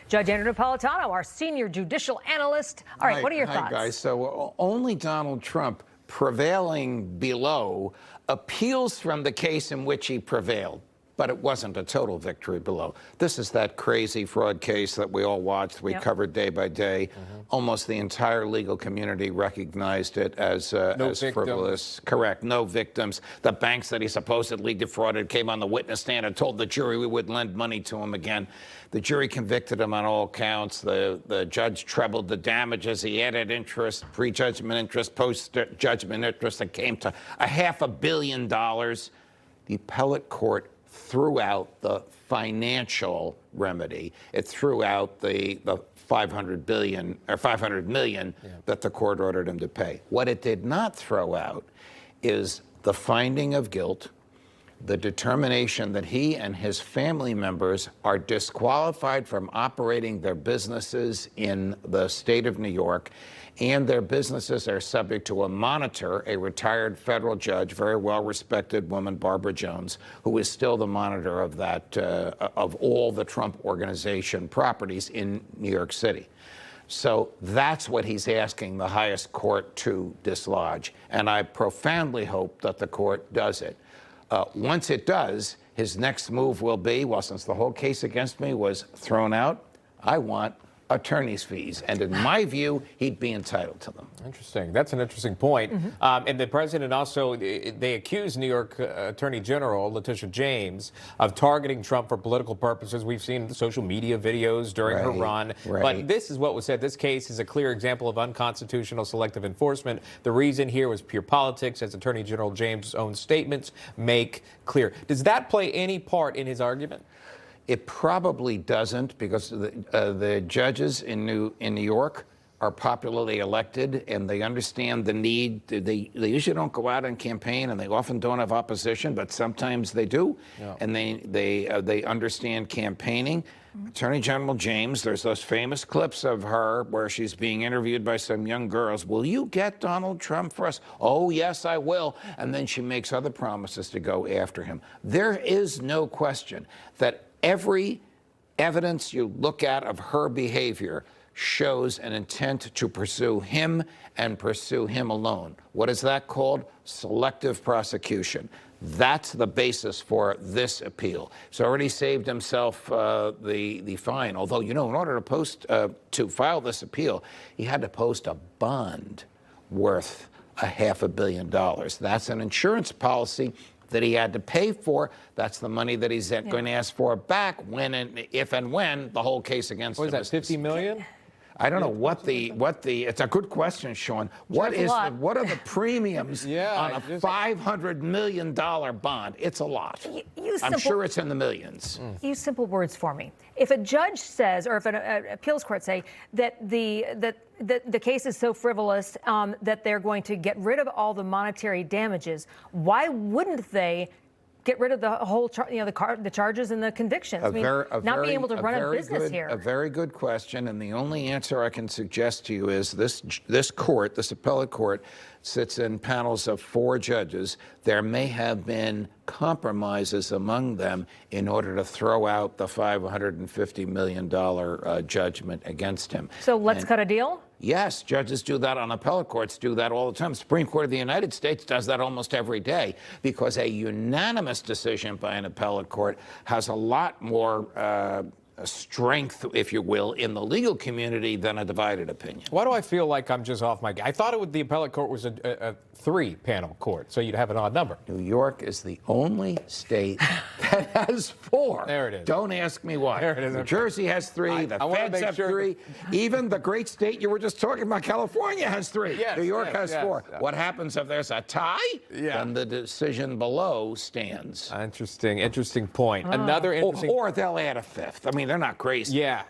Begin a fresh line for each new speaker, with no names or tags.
Judge Andrew Napolitano, our senior judicial analyst. All right, what are your thoughts?
Hi, guys. So only Donald Trump, prevailing below, appeals from the case in which he prevailed. But it wasn't a total victory below. This is that crazy fraud case that we all watched, we covered day by day. Almost the entire legal community recognized it as frivolous. Correct, no victims. The banks that he supposedly defrauded came on the witness stand and told the jury we would lend money to him again. The jury convicted him on all counts. The judge trebled the damages. He added interest, pre-judgment interest, post-judgment interest that came to $500 million. The appellate court threw out the financial remedy. It threw out the $500 million that the court ordered him to pay. What it did not throw out is the finding of guilt, the determination that he and his family members are disqualified from operating their businesses in the state of New York, and their businesses are subject to a monitor, a retired federal judge, very well-respected woman, Barbara Jones, who is still the monitor of that, of all the Trump Organization properties in New York City. So that's what he's asking the highest court to dislodge, and I profoundly hope that the court does it. Once it does, his next move will be, well, since the whole case against me was thrown out, I want attorney's fees. And in my view, he'd be entitled to them.
Interesting. That's an interesting point. And the president also, they accused New York Attorney General Letitia James of targeting Trump for political purposes. We've seen the social media videos during her run. But this is what was said. This case is a clear example of unconstitutional selective enforcement. The reason here was pure politics, as Attorney General James' own statements make clear. Does that play any part in his argument?
It probably doesn't, because the judges in New York are popularly elected, and they understand the need. They usually don't go out and campaign, and they often don't have opposition, but sometimes they do, and they understand campaigning. Attorney General James, there's those famous clips of her where she's being interviewed by some young girls. Will you get Donald Trump for us? Oh, yes, I will. And then she makes other promises to go after him. There is no question that every evidence you look at of her behavior shows an intent to pursue him and pursue him alone. What is that called? Selective prosecution. That's the basis for this appeal. He's already saved himself the fine. Although, you know, in order to file this appeal, he had to post a bond worth $500 million. That's an insurance policy that he had to pay for. That's the money that he's going to ask for back if and when the whole case against him.
What is that, $50 million?
I don't know what the. It's a good question, Sean. What are the premiums on a $500 million bond? It's a lot. I'm sure it's in the millions.
Use simple words for me. If a judge says, or if an appeals court say that the case is so frivolous that they're going to get rid of all the monetary damages, why wouldn't they get rid of the whole, the charges and the convictions? Being able to run a business here.
A very good question, and the only answer I can suggest to you is this court, this appellate court, sits in panels of 4 judges. There may have been compromises among them in order to throw out the $550 million judgment against him.
So let's cut a deal?
Yes, judges do that on appellate courts, do that all the time. The Supreme Court of the United States does that almost every day, because a unanimous decision by an appellate court has a lot more strength, if you will, in the legal community than a divided opinion.
Why do I feel like I'm just off my game? I thought the appellate court was a 3-panel court, so you'd have an odd number.
New York is the only state that has 4.
There it is.
Don't ask me why.
There it is.
New Jersey has 3. The feds have 3. Even the great state you were just talking about, California, has 3.
Yes,
New York has 4.
Yes.
What happens if there's a tie? Then the decision below stands.
Interesting point. Another interesting.
Or they'll add a 5th. I mean, they're not crazy.
Yeah.